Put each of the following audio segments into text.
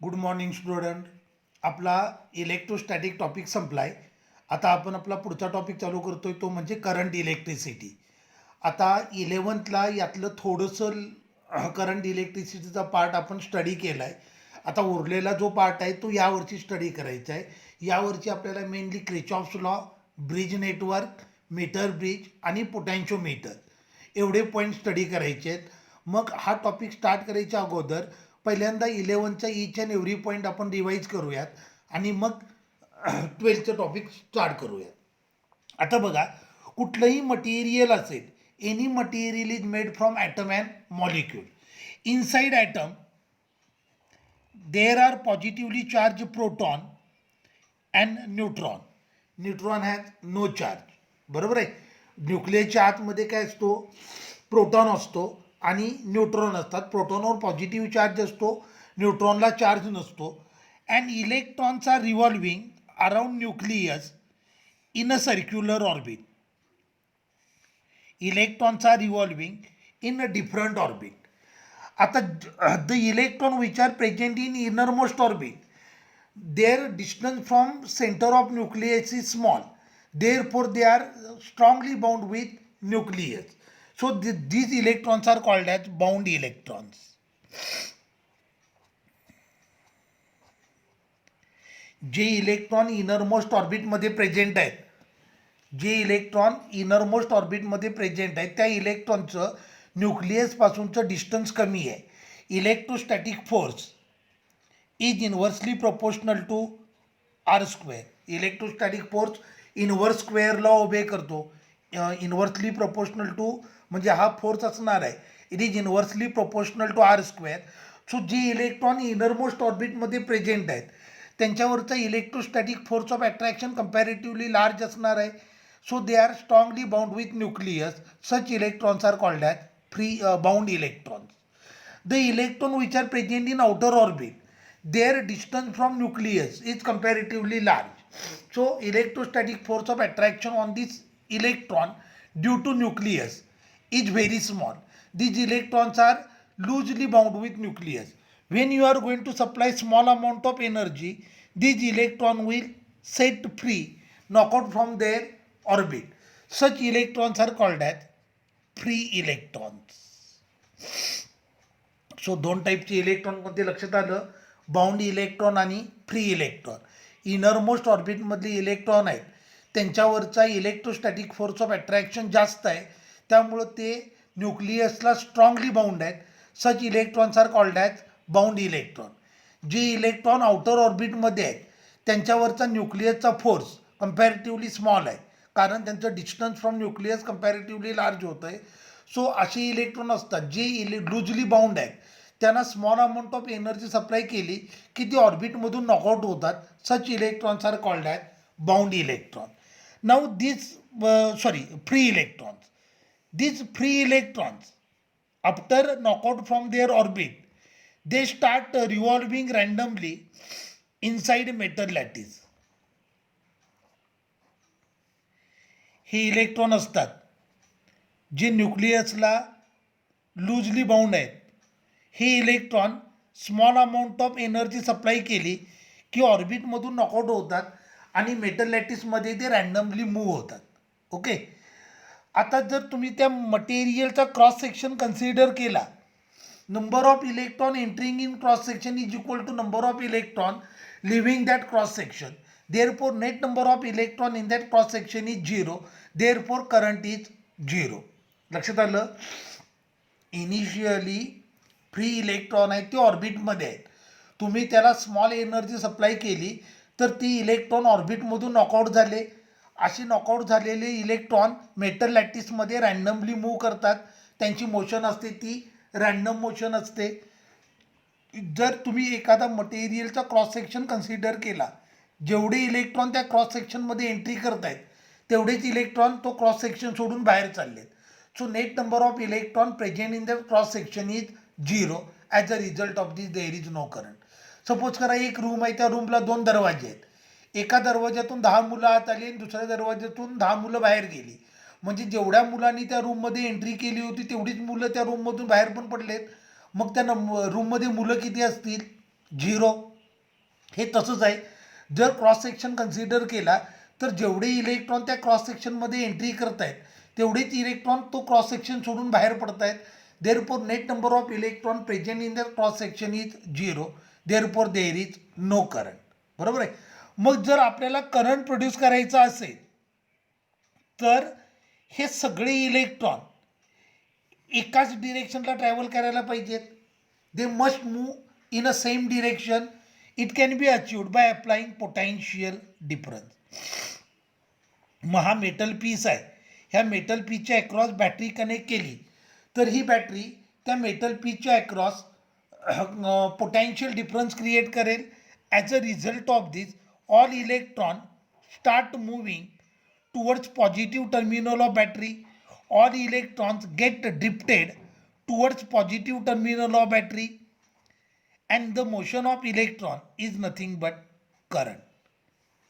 Good morning student. आपला electrostatic topic संपलाय. आता आपण आपला पुढचा टॉपिक चालू करतोय, तो म्हणजे करंट इलेक्ट्रिसिटी. आता 11thला यातलं थोडंसं करंट इलेक्ट्रिसिटीचा पार्ट आपण स्टडी केला आहे. आता उरलेला जो पार्ट आहे तो यावरची स्टडी करायचा आहे. यावरची आपल्याला mainly Kirchhoff's law, bridge network, meter bridge आणि पोटॅन्शिओमीटर एवढे पॉईंट स्टडी करायचे आहेत. मग हा टॉपिक स्टार्ट करायच्या अगोदर पहिल्यांदा 11चा ईच अँड एव्हरी पॉईंट आपण रिवाईज करूयात आणि मग 12चं टॉपिक स्टार्ट करूयात. आता बघा, कुठलंही मटेरियल असेल, any material is made from atom and molecule. Inside atom there are positively charge proton and neutron. Neutron has no charge. बरोबर आहे. न्यूक्लियसच्या आतमध्ये काय असतो? प्रोटॉन असतो आणि न्यूट्रॉन असतात. प्रोटॉनवर पॉझिटिव्ह चार्ज असतो, न्यूट्रॉनला चार्ज नसतो. And electrons are revolving around nucleus in a circular orbit. Electrons are revolving in a different orbit. आता the electron which are present in innermost orbit, their distance from center of nucleus is small, therefore they are strongly bound with nucleus. So these electrons are called as bound electrons. जे electron innermost ऑर्बिटमध्ये present आहेत, जे electron innermost ऑर्बिटमध्ये present आहेत, त्या इलेक्ट्रॉनचं न्यूक्लियसपासूनचं distance कमी आहे. Electrostatic force is inversely proportional to r square. Electrostatic force inverse स्क्वेअरला ओबे करतो. इनवर्सली प्रोपोर्शनल टू म्हणजे हा फोर्स असणार आहे. It is inversely proportional to r square. So जे इलेक्ट्रॉन इनरमोस्ट ऑर्बिटमध्ये प्रेझेंट आहेत त्यांच्यावरचा electrostatic force of attraction comparatively large असणार आहे. So they are strongly bound with nucleus. Such electrons are called as free bound electrons. The electron which are present in outer orbit, their distance from nucleus is comparatively large. So electrostatic force of attraction on this electron due to nucleus is very small. These electrons are loosely bound with nucleus. When you are going to supply small amount of energy, these electron will set free, knock out from their orbit. Such electrons are called as free electrons. So दोन टाईपचे electron कोणते लक्षात आलं? Bound electron आणि free electron. Innermost ऑर्बिटमधले electron आहेत त्यांच्यावरचा electrostatic force of attraction जास्त आहे, त्यामुळं ते न्यूक्लियसला स्ट्रॉंगली बाउंड आहेत. Such electrons are called as bound electron. जे इलेक्ट्रॉन आउटर ऑर्बिटमध्ये आहेत त्यांच्यावरचा न्यूक्लियसचा फोर्स कंपॅरेटिव्हली स्मॉल आहे, कारण त्यांचं distance from nucleus comparatively large होतं आहे. सो असे इलेक्ट्रॉन असतात जे लूजली बाउंड आहेत, त्यांना small amount of energy supply केली की ती ऑर्बिटमधून नॉकआउट होतात. Such electrons are called as bound electron. Now free electrons. these free electrons after knockout from their orbit, they start revolving randomly inside metal lattice. हे electron असतात जे न्यूक्लियसला loosely bound आहेत. हे electron small amount of energy supply केली की ऑर्बिटमधून knockout होतात आणि metal लॅटिसमध्ये ते रँडमली मूव्ह होतात. ओके. आता जर तुम्ही त्या मटेरियलचा क्रॉस सेक्शन कन्सिडर केला, number of electron entering in cross section is equal to number of electron leaving that cross section. Therefore net number of electron in that cross section is 0. Therefore current is 0. लक्षात आलं? Initially free electron आहेत ते ऑर्बिटमध्ये आहेत. तुम्ही त्याला small energy supply केली तर ती इलेक्ट्रॉन ऑर्बिटमधून नॉकआउट झाले. असे नॉकआउट झालेले इलेक्ट्रॉन मेटल लॅटिसमध्ये रँडमली मूव्ह करतात. त्यांची मोशन असते ती रँडम मोशन असते. जर तुम्ही एखादा मटेरियलचा क्रॉस सेक्शन कन्सिडर केला, जेवढे इलेक्ट्रॉन त्या क्रॉस सेक्शनमध्ये एंट्री करत आहेत तेवढेच इलेक्ट्रॉन तो क्रॉस सेक्शन सोडून बाहेर चाललेत. So net number of electron present in the cross section is 0. As a result of this there is no current. Suppose करा एक रूम आहे, त्या रूमला 2 दरवाजे आहेत. एका दरवाज्यातून 10 मुलं आत आली आणि दुसऱ्या दरवाज्यातून 10 मुलं बाहेर गेली. म्हणजे जेवढ्या मुलांनी त्या रूममध्ये एंट्री केली होती तेवढीच मुलं त्या रूममधून बाहेर पण पडलेत. मग त्या रूममध्ये मुलं किती असतील? 0. हे तसंच आहे. जर क्रॉस सेक्शन कन्सिडर केला तर जेवढे इलेक्ट्रॉन त्या क्रॉस सेक्शनमध्ये एंट्री करत आहेत तेवढेच इलेक्ट्रॉन तो क्रॉस सेक्शन सोडून बाहेर पडत आहेत. Therefore net number of electron present in the cross section is 0. Therefore there is no current. बरोबर आहे. मग जर आपल्याला करंट प्रोड्यूस करायचा असेल तर हे सगळे इलेक्ट्रॉन एकाच डिरेक्शनला ट्रॅव्हल करायला पाहिजेत. They must move in a same direction. It can be achieved by applying potential difference. मग हा मेटल पीस आहे. ह्या मेटल पीसच्या अक्रॉस बॅटरी कनेक्ट केली तर ही बॅटरी त्या मेटल पीसच्या अक्रॉस पोटेन्शियल डिफरन्स क्रिएट करेल. As a result of this all electron start moving towards positive terminal of battery. All electrons get drifted towards positive terminal of battery and the motion of electron is nothing but current.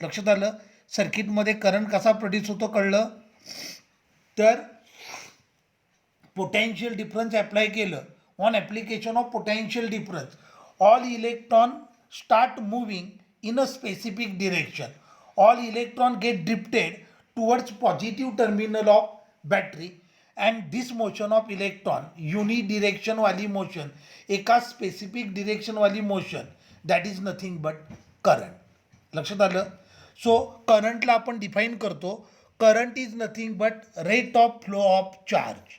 लक्षात आलं. सर्किटमध्ये current कसा produce होतो कळलं. तर potential difference apply केलं. On application of potential difference all electron start moving in a specific direction. All electron get drifted towards positive terminal of battery and this motion of electron unidirection वाली motion, एका specific direction वाली motion, that is nothing but current. लक्षात आलं. सो करंटला आपण define करतो. Current is nothing but rate of flow of charge.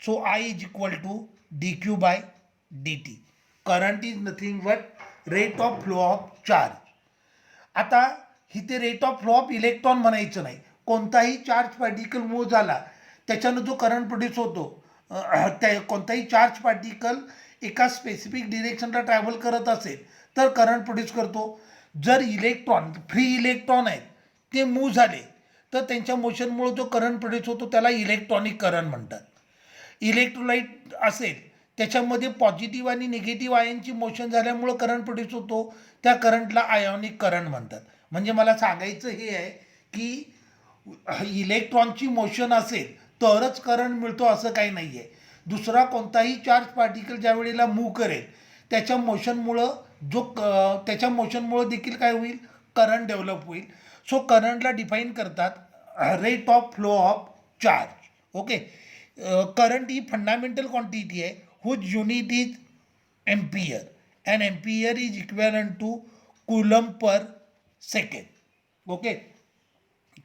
So I is equal to dq by dt. Current is nothing but rate of flow of charge. आता इथे rate of flow of electron म्हणायचं नाही. कोणताही charge particle move झाला त्याच्यानं जो current produce होतो, त्या कोणताही चार्ज पार्टिकल एका स्पेसिफिक डिरेक्शनला ट्रॅव्हल करत असेल तर करंट प्रोड्यूस करतो. जर इलेक्ट्रॉन फ्री इलेक्ट्रॉन आहेत ते मूव्ह झाले तर त्यांच्या मोशनमुळे जो करंट प्रोड्यूस होतो त्याला इलेक्ट्रॉनिक करंट म्हणतात. इलेक्ट्रोलाइट असेल त्याच्यामध्ये पॉझिटिव्ह आणि निगेटिव्ह आयनची मोशन झाल्यामुळं करंट प्रोड्यूस होतो, त्या करंटला आयोनिक करंट म्हणतात. म्हणजे मला सांगायचं हे आहे की इलेक्ट्रॉनची मोशन असेल तरच करंट मिळतो असं काही नाही आहे. दुसरा कोणताही चार्ज पार्टिकल ज्या वेळेला मूव्ह करेल त्याच्या मोशनमुळं त्याच्या मोशनमुळं देखील काय होईल, करंट डेव्हलप होईल. सो करंटला डिफाईन करतात rate of flow of charge. Okay. Current ही फंडामेंटल क्वांटिटी आहे whose unit is ampere and ampere is equivalent to coulomb per second. Okay.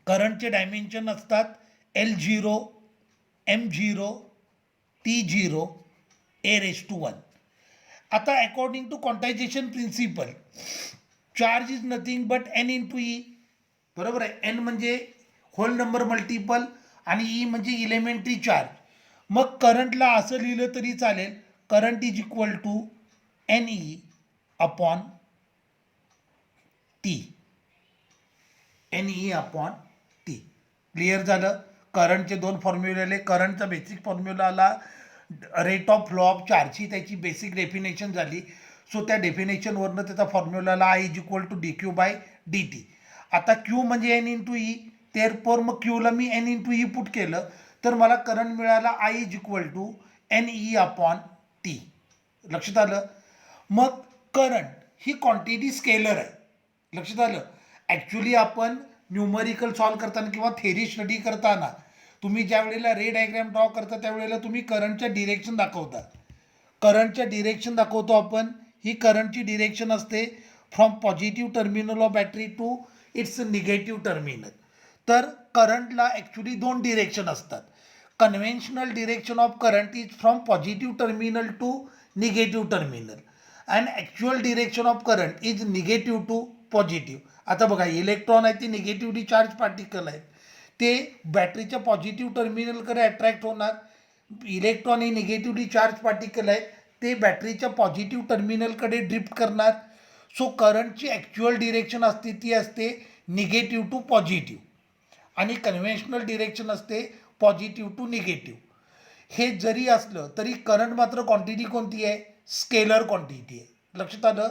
करंटचे डायमेन्शन असतात L0, M0, T0, A⁻1. आता according to quantization principle charge is nothing but N into e. बरोबर आहे. N म्हणजे whole number multiple आणि e म्हणजे elementary charge. मग करंटला असं लिहिलं तरी चालेल. Current is equal to NE upon T. NE upon T. Clear झालं. करंटचे दोन फॉर्म्युले आले. करंटचा बेसिक फॉर्म्युला आला rate of flow of charge, ही त्याची बेसिक डेफिनेशन झाली. सो त्या डेफिनेशनवरनं त्याचा फॉर्म्युला आला I is equal to DQ by DT. आता Q म्हणजे N इंटू ई. तेरपोर मग क्यूला मी N इंटू ई पुट केलं तर मला करंट मिळाला I is equal to NE upon T. लक्षात आलं. मग करंट ही क्वांटिटी स्केलर आहे. लक्षात आलं. ॲक्च्युली आपण न्यूमरिकल सॉल्व करताना किंवा थेरी स्टडी करताना तुम्ही ज्या वेळेला रे डायग्राम ड्रॉ करता त्यावेळेला तुम्ही करंटच्या डिरेक्शन दाखवता. करंटच्या डिरेक्शन दाखवतो आपण. ही करंटची डिरेक्शन असते from positive terminal of battery to its negative terminal. तर करंटला ॲक्च्युली दोन डिरेक्शन असतात. Conventional direction of current is from positive terminal to negative terminal and actual direction of current is negative to positive. आता बघा electron आहेत ते negatively charge particle आहेत, ते बॅटरीच्या पॉझिटिव्ह टर्मिनलकडे अट्रॅक्ट होणार. इलेक्ट्रॉन हे निगेटिव्हली चार्ज पार्टिकल आहेत ते बॅटरीच्या पॉझिटिव्ह टर्मिनलकडे ड्रिफ्ट करणार. सो करंटची ॲक्च्युअल डिरेक्शन असते ती असते निगेटिव्ह टू पॉझिटिव्ह आणि कन्व्हेन्शनल डिरेक्शन असते पॉझिटिव्ह टू निगेटिव्ह. हे जरी असलं तरी करंट मात्र क्वांटिटी कोणती आहे, स्केलर क्वांटिटी आहे. लक्षात आलं.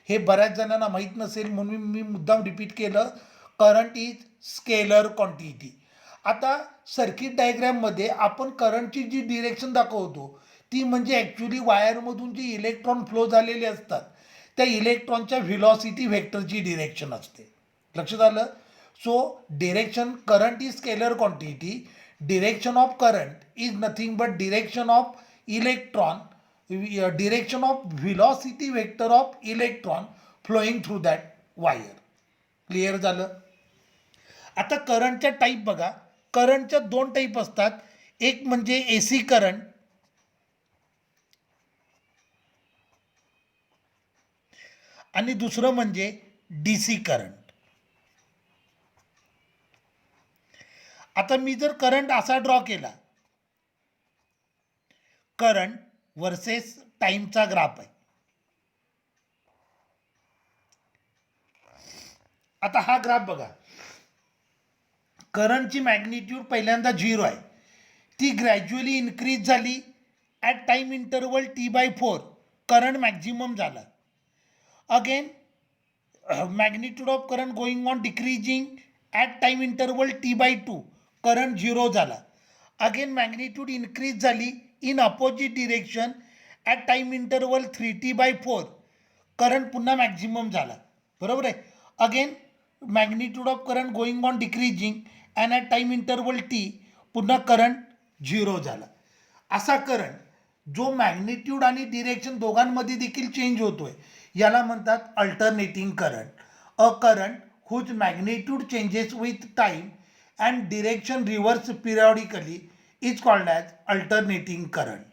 हे बऱ्याच जणांना माहीत नसेल म्हणून मी मुद्दाम रिपीट केलं. Current is scalar quantity. आता सर्किट डायग्रॅममध्ये आपण करंटची जी डिरेक्शन दाखवतो ती म्हणजे ॲक्च्युली वायरमधून जे इलेक्ट्रॉन फ्लो झालेले असतात त्या इलेक्ट्रॉनच्या व्हेलॉसिटी व्हेक्टरची डिरेक्शन असते. लक्षात आलं. So direction current is scalar quantity. Direction of current is nothing but direction of electron, direction of velocity vector of electron flowing through that wire. Clear झालं. आता करंटच्या टाईप बघा. करंटच्या दोन टाईप असतात. एक म्हणजे एसी करंट आणि दुसरं म्हणजे डीसी करंट. आता मी जर करंट असा ड्रॉ केला, करंट वर्सेस टाइमचा ग्राफ आहे. आता हा ग्राफ बघा. करंटची मॅग्निट्यूड पहिल्यांदा 0 आहे. ती ग्रॅज्युअली इन्क्रीज झाली. At time interval T/4 current maximum झाला. Again magnitude of current going on decreasing. At time interval T/2 current 0 झाला. अगेन मॅग्निट्यूड इन्क्रीज झाली in opposite direction. At time interval 3T/4 current पुन्हा maximum झाला. बरोबर आहे. Again magnitude of current going on decreasing and at time interval T पुन्हा current 0 झाला. असा current जो मॅग्निट्यूड आणि डिरेक्शन दोघांमध्ये देखील चेंज होतोय याला म्हणतात alternating current. A current whose magnitude changes with time and direction reverse periodically is called as alternating current.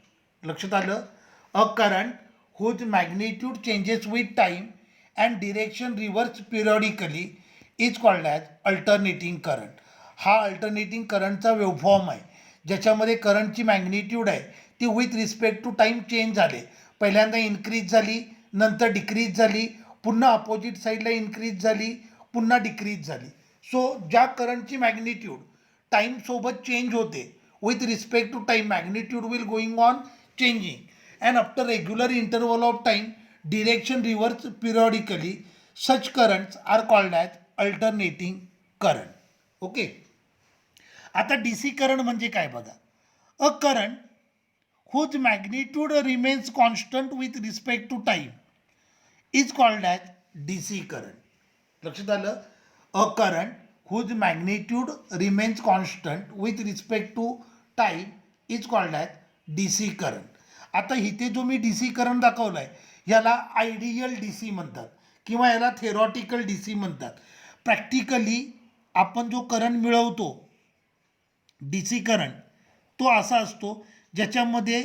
लक्षात आलं. A current whose magnitude changes with time and direction reverse periodically is called as alternating current. हा alternating करंटचा waveform आहे ज्याच्यामध्ये करंटची magnitude आहे ती with respect to time change झाले. पहिल्यांदा इन्क्रीज झाली, नंतर डिक्रीज झाली, पुन्हा अपोजिट साईडला इन्क्रीज झाली, पुन्हा डिक्रीज झाली. सो ज्या करंटची मॅग्निट्यूड टाईमसोबत चेंज होते with respect to time, magnitude will going on changing and after regular interval of time direction reverse periodically, such currents are called as alternating current. Okay. आता D C current म्हणजे काय बघा. A current whose magnitude remains constant with respect to time is called as D C current. लक्षात आलं. A current whose magnitude remains constant with respect to time is called as D C current. आता इथे जो मी D C current दाखवला आहे याला ideal D C म्हणतात किंवा याला थेरॉटिकल डी सी म्हणतात. प्रॅक्टिकली आपण जो करंट मिळवतो डी सी करंट तो असा असतो ज्याच्यामध्ये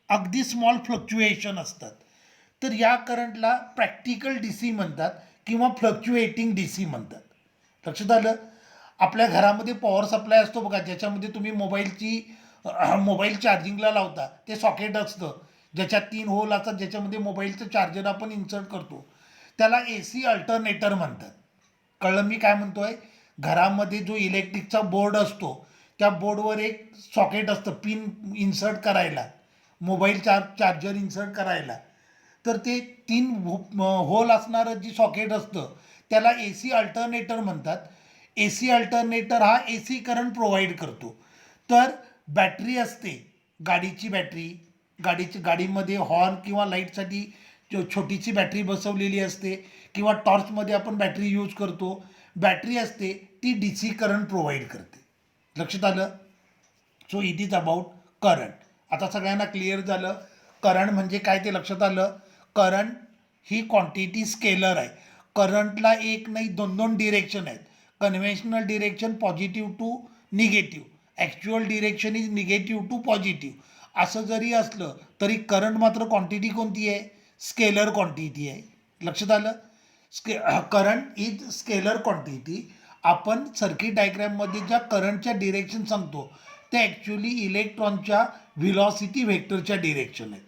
अगदी स्मॉल फ्लक्च्युएशन असतात. तर या करंटला प्रॅक्टिकल डी सी म्हणतात किंवा फ्लक्च्युएटिंग डी सी म्हणतात. लक्षात आलं. आपल्या घरामध्ये पॉवर सप्लाय असतो बघा ज्याच्यामध्ये तुम्ही मोबाईल चार्जिंगला लावता. ते सॉकेट असतं ज्याच्यात 3 होल असतात ज्याच्यामध्ये मोबाईलचं चार्जर आपण इन्सर्ट करतो. त्याला ए सी अल्टरनेटर म्हणतात. कळलं मी काय म्हणतोय. घरामध्ये जो इलेक्ट्रिकचा बोर्ड असतो त्या बोर्डवर एक सॉकेट असतं पिन इन्सर्ट करायला, मोबाईल चार्जर इन्सर्ट करायला. तर ते 3 होल असणारं जी सॉकेट असतं त्याला ए सी अल्टरनेटर म्हणतात. ए सी अल्टरनेटर हा ए सी करंट प्रोव्हाइड करतो. तर बॅटरी असते, गाडीची बॅटरी, गाडीमध्ये हॉर्न किंवा लाईटसाठी छोटीशी बॅटरी बसवलेली असते किंवा टॉर्चमध्ये आपण बॅटरी यूज करतो. बॅटरी असते ती डी सी करंट प्रोव्हाइड करते. लक्षात आलं. So it is about current. आता सगळ्यांना क्लिअर झालं करंट म्हणजे काय ते लक्षात आलं. करंट ही क्वांटिटी स्केलर आहे. करंटला एक नाही 2 डिरेक्शन आहेत. Conventional direction positive to negative, actual direction is negative to positive. असं जरी असलं तरी करंट मात्र क्वांटिटी कोणती आहे, स्केलर क्वांटिटी आहे. लक्षात आलं. Current is scalar quantity. आपण सर्किट डायग्रॅममध्ये ज्या करंटच्या डिरेक्शन सांगतो ते ॲक्च्युली इलेक्ट्रॉनच्या व्हेलॉसिटी व्हेक्टरच्या डिरेक्शन आहेत.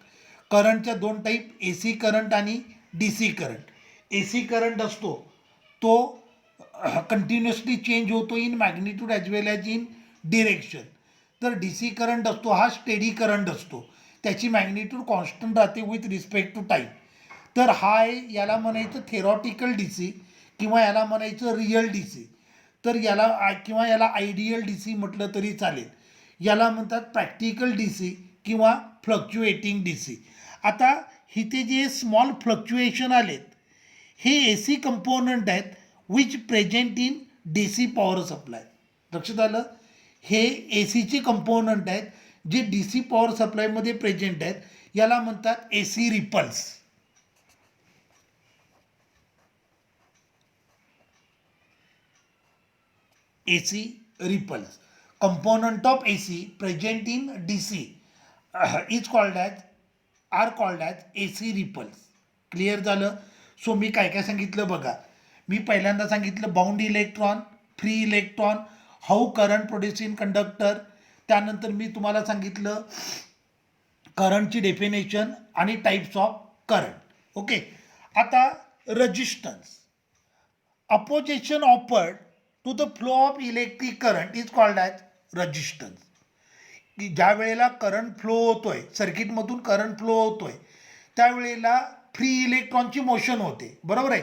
करंटच्या 2 टाईप ए सी करंट आणि डी सी करंट. ए सी करंट असतो तो कंटिन्युअसली चेंज होतो in magnitude as well as in direction. तर डी सी करंट असतो हा स्टेडी करंट असतो, त्याची मॅग्निट्यूड कॉन्स्टंट राहते विथ रिस्पेक्ट टू टाईम. तर हा याला म्हणायचं थेरॉटिकल डी सी किंवा याला म्हणायचं रिअल डी सी. तर याला किंवा याला आयडियल डी सी म्हटलं तरी चालेल. याला म्हणतात प्रॅक्टिकल डी सी किंवा फ्लक्च्युएटिंग डी सी. आता इथे जे स्मॉल फ्लक्च्युएशन आलेत हे AC कंपोनंट आहेत which present in DC power supply. लक्षात आलं? हे ACचे कंपोनंट आहेत जे DC पॉवर सप्लायमध्ये प्रेझेंट आहेत. याला म्हणतात AC ripples. AC ripples. Component of AC present in DC is called as are called as AC ripples. Clear झालं? सो मी काय काय सांगितलं बघा. मी पहिल्यांदा सांगितलं bound electron, free electron, how current produce in conductor. त्यानंतर मी तुम्हाला सांगितलं करंटची डेफिनेशन आणि टाइप्स ऑफ करंट. ओके. आता resistance. Opposition offered to the flow of electric current is called as resistance. की ज्या वेळेला करंट फ्लो होतोय, सर्किटमधून करंट फ्लो होतोय, त्यावेळेला फ्री इलेक्ट्रॉनची मोशन होते. बरोबर आहे?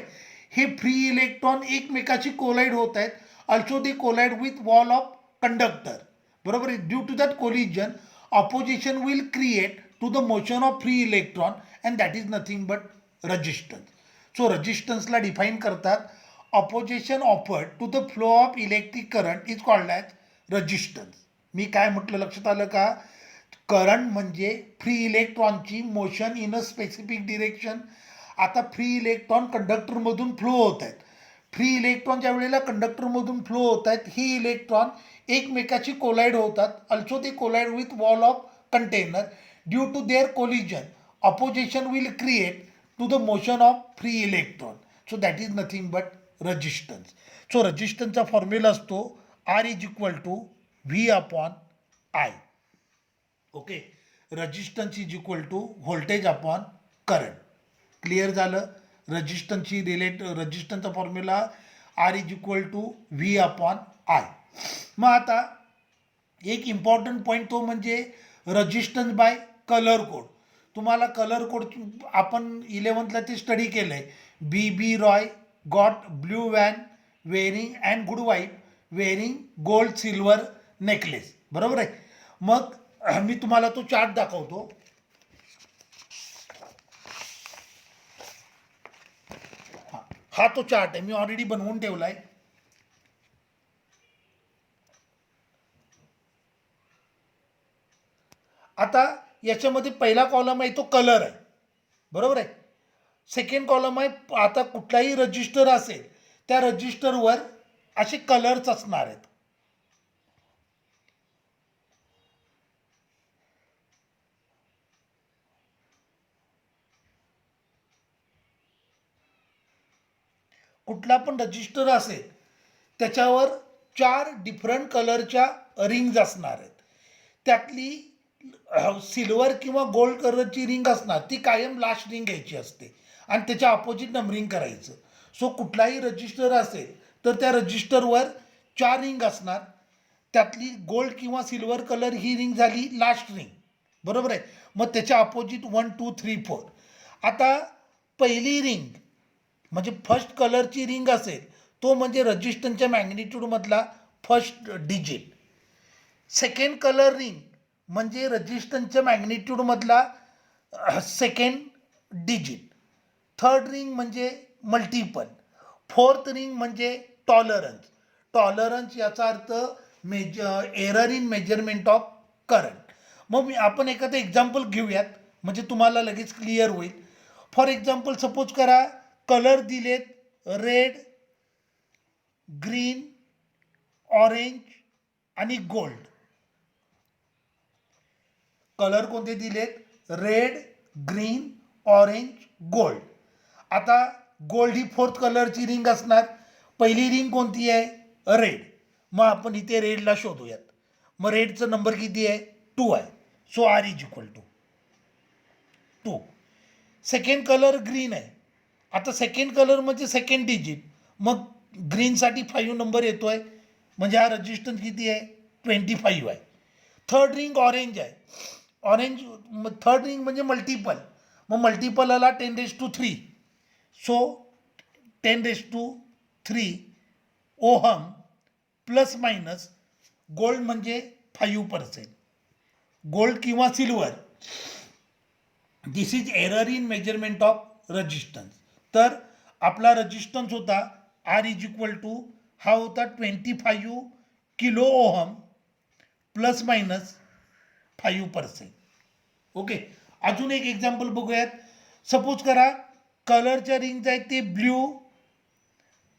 हे फ्री इलेक्ट्रॉन एकमेकाशी कोलाइड होत आहेत. Also they collide with wall of conductor. बरोबर आहे? Due to that collision opposition will create to the motion of free electron and that is nothing but resistance. So रेजिस्टन्सला डिफाईन करतात opposition offered to the flow of electric current is called as resistance. मी काय म्हटलं लक्षात आलं का? Current म्हणजे free इलेक्ट्रॉनची motion in a specific direction. आता फ्री इलेक्ट्रॉन कंडक्टरमधून फ्लो होत आहेत. फ्री इलेक्ट्रॉन ज्या वेळेला कंडक्टरमधून फ्लो होत आहेत ही इलेक्ट्रॉन एकमेकाशी कोलाइड होतात. Also they collide with wall of container. Due to their collision opposition will create to the motion of free electron. So that is nothing but resistance. So रेजिस्टन्सचा formula असतो R is equal to V upon I. Okay. Resistance is equal to voltage upon current. Clear झालं? रेजिस्टन्सचा formula R is equal to V upon I. मग आता एक important point तो म्हणजे resistance by colour code. तुम्हाला colour code आपण 11th ते स्टडी केलं आहे. B Roy got blue van wearing and good wife wearing gold silver necklace. बरोबर आहे? मग मी तुम्हाला तो चार्ट दाखवतो. हा तो चार्ट आहे, मी ऑलरेडी बनवून ठेवला आहे. आता याच्यामध्ये पहिला कॉलम आहे तो कलर आहे. बरोबर आहे? सेकंड कॉलम आहे, आता कुठलाही रजिस्टर असेल त्या रजिस्टरवर असे कलर्स असणार आहेत. कुठला पण रजिस्टर असेल त्याच्यावर 4 डिफरंट कलरच्या रिंग्ज असणार आहेत. त्यातली सिल्वर किंवा गोल्ड कलरची रिंग असणार ती कायम लास्ट रिंग घ्यायची असते आणि त्याच्या अपोजिट नंबरिंग करायचं. सो कुठलाही रजिस्टर असेल तर त्या रजिस्टरवर 4 रिंग असणार. त्यातली गोल्ड किंवा सिल्वर कलर ही रिंग झाली लास्ट रिंग. बरोबर आहे? मग त्याच्या अपोजिट 1 2 3 4. आता पहिली रिंग म्हणजे फर्स्ट कलरची रिंग असेल तो म्हणजे रजिस्टन्सच्या मॅग्निट्यूडमधला first digit. Second colour ring म्हणजे रजिस्टन्सच्या मॅग्निट्यूडमधला सेकंड डिजिट. थर्ड रिंग म्हणजे मल्टिपल. फोर्थ रिंग म्हणजे टॉलरन्स. टॉलरन्स याचा अर्थ error in measurement of current. मग आपण एखादं एक्झाम्पल घेऊयात म्हणजे तुम्हाला लगेच क्लिअर होईल. फॉर एक्झाम्पल सपोज करा कलर दिलेत रेड, ग्रीन, ऑरेंज आणि गोल्ड. कलर कोणते दिलेत? Red, green, orange, gold. आता गोल्ड ही फोर्थ कलरची रिंग असणार. पहिली रिंग कोणती आहे? रेड. मग आपण इथे रेडला शोधूयात. मग रेडचा नंबर किती आहे? 2 आहे. So R is equal to 2. Second colour green आहे. आता सेकंड कलर म्हणजे सेकंड डिजिट. मग ग्रीनसाठी 5 नंबर येतोय म्हणजे हा रजिस्टन्स किती आहे? 25 आहे. थर्ड रिंग ऑरेंज आहे. ऑरेंज थर्ड रिंग म्हणजे मल्टिपल. मग मल्टिपलला 10⁻³ so 10⁻³ ohm plus minus gold म्हणजे 5%. गोल्ड किंवा silver this is error in measurement of resistance. तर आपला रजिस्टन्स होता आर इज इक्वल टू हा होता 25 kilo ohm plus minus 5%. Okay. अजून एक एक्झाम्पल बघूयात. सपोज करा कलरच्या रिंग्स आहेत ते blue,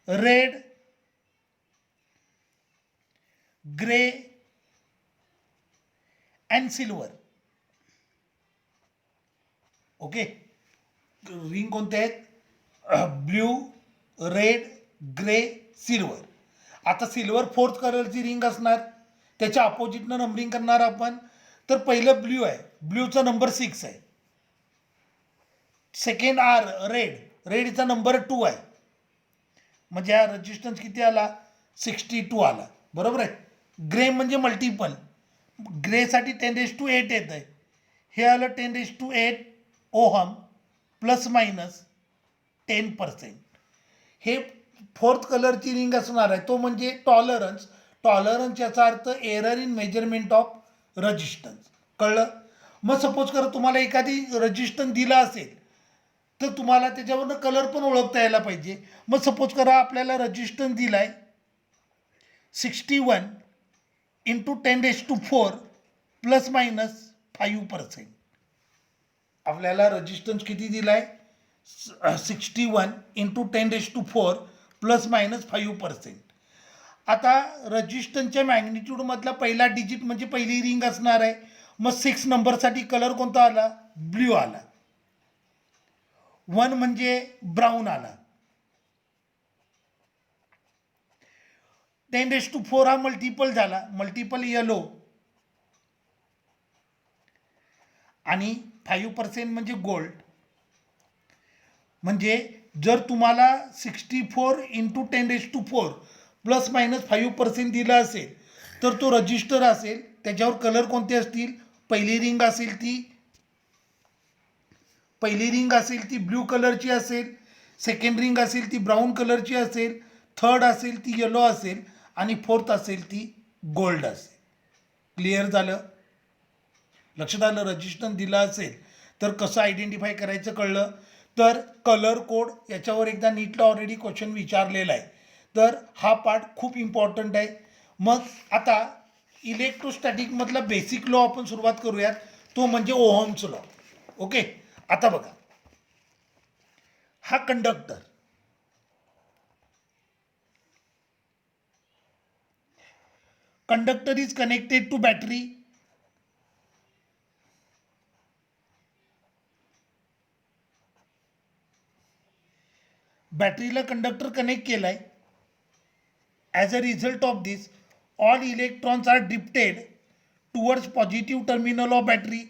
red, grey and silver. Okay. Ring कोणते आहेत? Blue, red, grey, silver. आता सिल्वर फोर्थ कलरची रिंग असणार, त्याच्या अपोजिटनं नंबरिंग करणार आपण. तर पहिलं ब्ल्यू आहे, ब्ल्यूचा नंबर 6 आहे. सेकंड आर रेड, रेडचा नंबर 2 आहे. म्हणजे हा रेजिस्टन्स किती आला? 62 आला. बरोबर आहे. ग्रे म्हणजे मल्टिपल, ग्रेसाठी 10⁸ येत आहे. हे आलं 10⁸ ओहम प्लस मायनस 10%. हे फोर्थ कलरची रिंग असणार आहे, तो म्हणजे टॉलरन्स. टॉलरन्स याचा अर्थ error in measurement of resistance. कळलं? मग सपोज करा तुम्हाला एखादी रजिस्टन्स दिला असेल तर तुम्हाला त्याच्यावरनं कलर पण ओळखता यायला पाहिजे. मग सपोज करा आपल्याला रजिस्टन्स दिला आहे 61 इंटू 10⁴ प्लस मायनस 5%. आपल्याला रजिस्टन्स किती दिला आहे? 61 इंटू 10⁴ प्लस मायनस 5%. आता रजिस्टन्सच्या मॅग्निट्यूडमधला पहिला डिजिट म्हणजे पहिली रिंग असणार आहे. मग 6 नंबरसाठी कलर कोणता आला? ब्ल्यू आला. 1 म्हणजे ब्राऊन आला. 10⁴ हा मल्टिपल झाला, मल्टिपल येलो. आणि 5% म्हणजे गोल्ड. म्हणजे जर तुम्हाला 64 इंटू 10⁴ प्लस मायनस 5% दिला असेल तर तो रजिस्टर असेल. त्याच्यावर कलर कोणते असतील? पहिली रिंग असेल ती ब्ल्यू कलरची असेल, सेकंड रिंग असेल ती ब्राऊन कलरची असेल, थर्ड असेल ती येलो असेल आणि फोर्थ असेल ती गोल्ड असेल. क्लिअर झालं? लक्षात आलं? रजिस्टन्स दिला असेल तर कसं आयडेंटिफाय करायचं कळलं. तर कलर कोड याच्यावर एकदा नीटला ऑलरेडी क्वेश्चन विचारलेला आहे, तर हा पार्ट खूप इम्पॉर्टंट आहे. मग आता इलेक्ट्रोस्टॅटिकमधला बेसिक लॉ आपण सुरुवात करूयात, तो म्हणजे ओहम्स लॉ. ओके. आता बघा, हा conductor, conductor is connected to battery. बॅटरीला कंडक्टर कनेक्ट केलाय. As a result of this all electrons are drifted towards positive terminal of battery.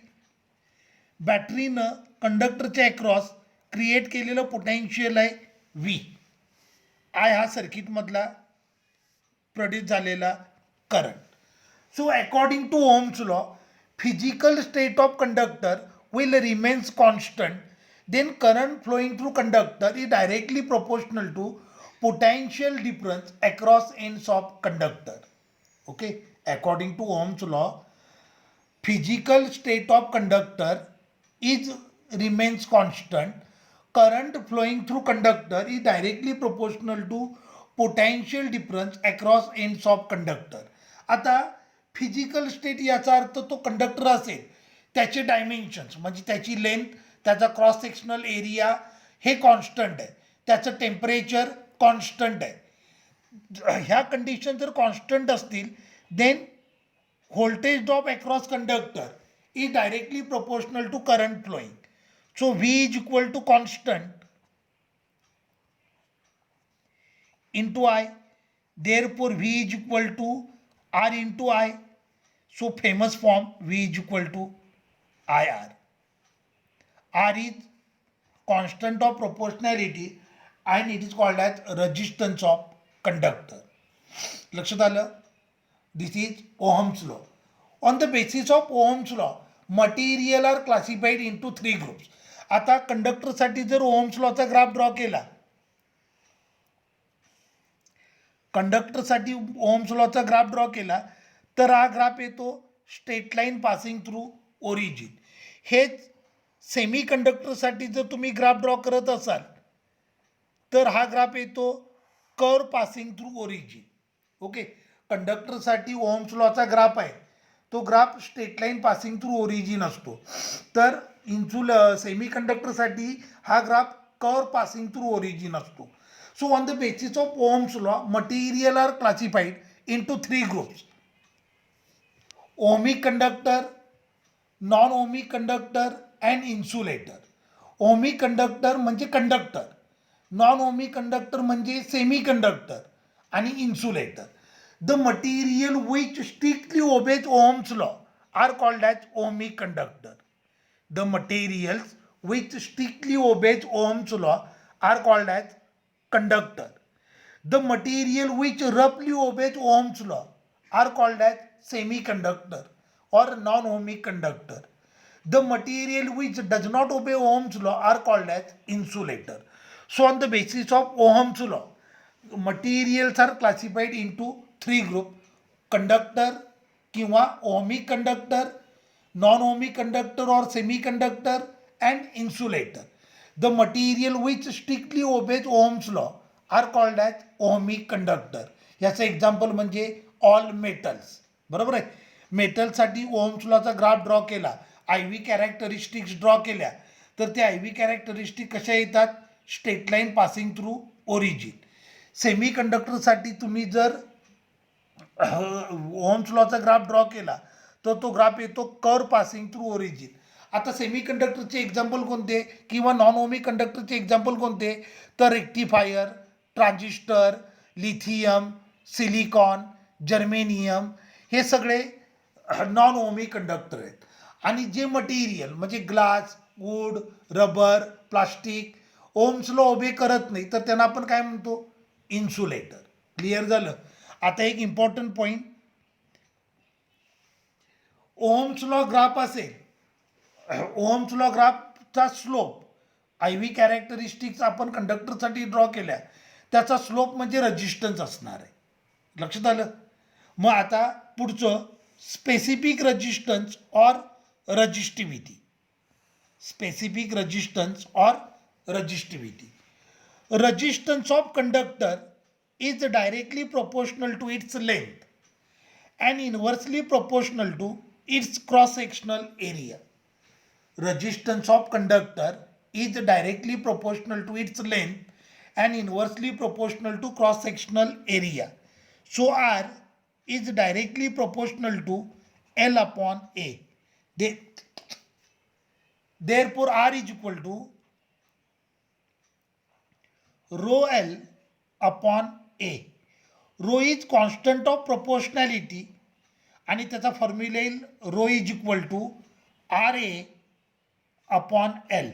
बॅटरीनं कंडक्टरच्या अक्रॉस क्रिएट केलेलं पोटेन्शियल आहे व्ही. आय हा सर्किटमधला प्रोड्यूस झालेला current. So according to Ohm's law, physical state of conductor will remains constant, then current flowing through conductor is directly proportional to potential difference across ends of conductor. Okay, according to Ohm's law, physical state of conductor is remains constant, current flowing through conductor is directly proportional to potential difference across ends of conductor. आता physical state याचा अर्थ तो conductor असेल, त्याचे dimensions म्हणजे त्याची length, त्याचा cross sectional area हे कॉन्स्टंट आहे, त्याचं टेम्परेचर कॉन्स्टंट आहे. ह्या कंडिशन जर कॉन्स्टंट असतील then voltage drop across conductor is directly proportional to current flowing. So V is equal to constant into I, therefore V is equal to R into I. So famous form V is equal to IR. R is constant of proportionality and it is called as resistance of conductor. लक्षात आलं? This is Ohm's law. On the basis of Ohm's law, material are classified into 3 groups. आता कंडक्टरसाठी जर ohms लॉचा graph draw केला, कंडक्टरसाठी Ohm's लॉचा graph draw केला तर हा ग्राफ येतो straight line passing through origin. हेच सेमी कंडक्टरसाठी जर तुम्ही ग्राफ ड्रॉ करत असाल तर हा ग्राफ येतो curve passing through origin. Okay, कंडक्टरसाठी ओहम्स लॉचा ग्राफ आहे, तो graph straight line passing through origin असतो. तर सेमी कंडक्टरसाठी हा graph curve passing through origin असतो. So on the basis of Ohm's law material are classified into 3 groups: ohmic conductor, non-ohmic conductor and insulator. ohmic conductor म्हणजे conductor, non ohmic conductor म्हणजे semiconductor आणि insulator. The material which strictly obeys Ohm's law are called as ohmic conductor. The materials which strictly obeys Ohm's law are called as conductor. The material which roughly obeys Ohm's law are called as semiconductor or non-ohmic conductor. The material which does not obey Ohm's law are called as insulator. So on the basis of Ohm's law, materials are classified into 3 groups: conductor किंवा ohmic conductor, non-ohmic conductor or semiconductor and insulator. The material which strictly obeys Ohm's law are called as ohmic conductor. याचं example म्हणजे all metals. बरोबर आहे, मेटलसाठी Ohm's लॉचा graph draw केला, I V characteristics draw केल्या, तर त्या आय व्ही कॅरेक्टरिस्टिक कशा येतात? Straight line passing through origin. Semi कंडक्टरसाठी तुम्ही जर ओहम्स लॉचा ग्राफ ड्रॉ केला तर तो ग्राफ येतो कर्व पासिंग थ्रू ओरिजिन. आता सेमी कंडक्टरचे एक्झाम्पल कोणते किंवा नॉन ओमिक कंडक्टरचे एक्झाम्पल कोणते? तर rectifier, transistor, lithium, silicon, germanium हे सगळे नॉन ओमिक कंडक्टर आहेत. आणि जे मटेरियल म्हणजे glass, wood, rubber, plastic Ohm's law obey करत नाही तर त्यांना आपण काय म्हणतो? इन्सुलेटर. क्लिअर झालं? आता एक important point, Ohm's law graph असेल, ओहम्स लॉ ग्राफचा स्लोप आय व्ही कॅरेक्टरिस्टिक्स आपण कंडक्टरसाठी ड्रॉ केल्या, त्याचा स्लोप म्हणजे रजिस्टन्स असणार आहे. लक्षात आलं? मग आता पुढचं specific resistance or resistivity. Specific resistance or resistivity. Resistance of conductor is directly proportional to its length and inversely proportional to its cross-sectional area. Resistance of conductor is directly proportional to its length and inversely proportional to cross-sectional area. So R is directly proportional to L upon A. Therefore R is equal to rho L upon A. Rho is constant of proportionality आणि त्याचा formula येईल rho is equal to R A upon L.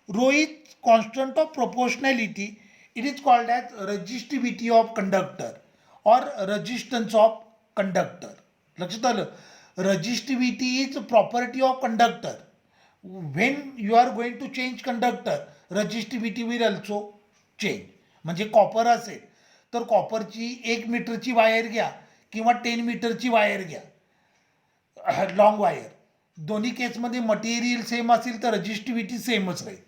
Rho is constant of proportionality. It is called as resistivity of conductor or resistance of conductor. लक्षात आलं? Resistivity is property of conductor. When you are going to change conductor, resistivity will also change. म्हणजे copper असेल तर कॉपरची 1 मीटरची wire घ्या किंवा 10 मीटरची wire घ्या, लॉंग वायर, दोन्ही केसमध्ये मटेरियल सेम असेल तर रजिस्टिव्हिटी सेमच राहील.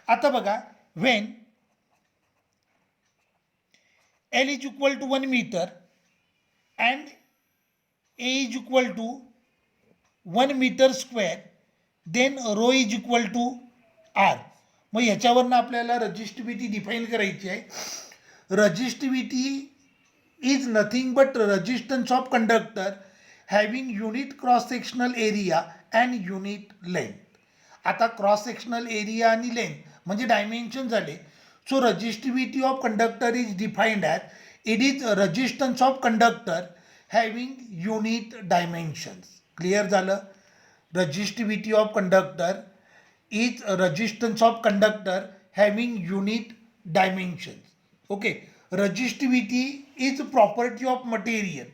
आता बघा, when L is equal to 1 metre and A is equal to 1 metre square, then rho is equal to R. मग ह्याच्यावरनं आपल्याला रजिस्टिव्हिटी डिफाईन करायची आहे. Resistivity is nothing but resistance of conductor having unit cross sectional area and unit length. आता cross sectional area आणि length म्हणजे dimension झाले. So resistivity of conductor is defined as it is resistance of conductor having unit dimensions. Clear झालं? Resistivity of conductor is resistance of conductor having unit dimensions. Okay, resistivity is property of material.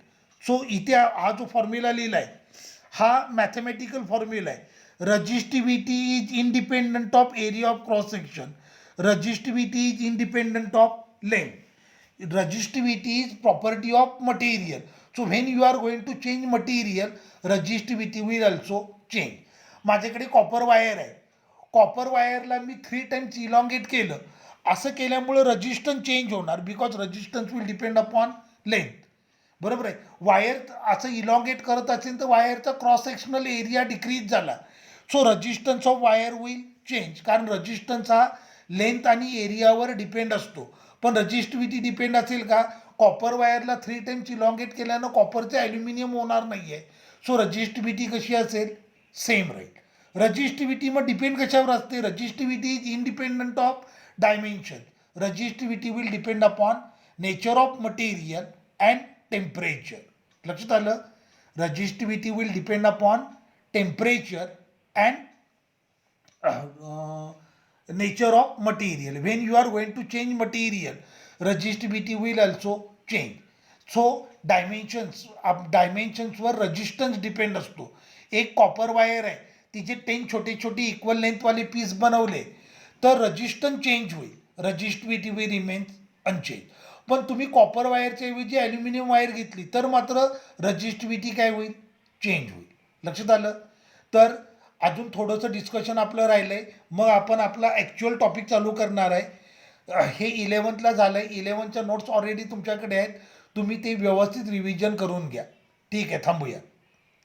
So इथे हा जो formula लिहिला आहे हा mathematical formula आहे. Resistivity is independent of area of cross section. Resistivity is independent of length. Resistivity is property of material. So when you are going to change material, resistivity will also change. माझ्याकडे copper wire आहे. Copper वायरला मी 3 times elongate केलं, असं केल्यामुळं resistance change होणार, because resistance will depend upon length. बरोबर आहे. वायर असं इलॉंगेट करत असेल तर वायरचा क्रॉस सेक्शनल एरिया डिक्रीज झाला, so resistance of wire will change, कारण रजिस्टन्स हा लेंथ आणि एरियावर डिपेंड असतो. पण रजिस्टिव्हिटी डिपेंड असेल का? कॉपर वायरला 3 टाइम्स इलॉंगेट केल्यानं कॉपरचे ॲल्युमिनियम होणार नाही आहे, सो रजिस्टिव्हिटी कशी असेल? सेम राहील. रजिस्टिव्हिटी मग डिपेंड कशावर असते? Resistivity is independent of dimension. Resistivity will depend upon nature of material and temperature. लक्षात आलं? Resistivity will depend upon temperature and nature of material. When you are going to change material, resistivity will also change. So डायमेन्शन्सवर resistance depend असतो. एक copper wire आहे, तिचे 10 छोटे छोटे equal लेंथवाले piece बनवले तर रजिस्टन्स चेंज होईल, रजिस्टिव्हिटी विल रिमेन्स अनचेंज. पण तुम्ही कॉपर वायरच्या ऐवजी ॲल्युमिनियम वायर घेतली तर मात्र रजिस्टिव्हिटी काय होईल? चेंज होईल. लक्षात आलं? तर अजून थोडंसं डिस्कशन आपलं राहिलं आहे, मग आपण आपला ॲक्च्युअल टॉपिक चालू करणार आहे. हे 11th झालं आहे. 11च्या नोट्स ऑलरेडी तुमच्याकडे आहेत, तुम्ही ते व्यवस्थित रिव्हिजन करून घ्या. ठीक आहे, थांबूया.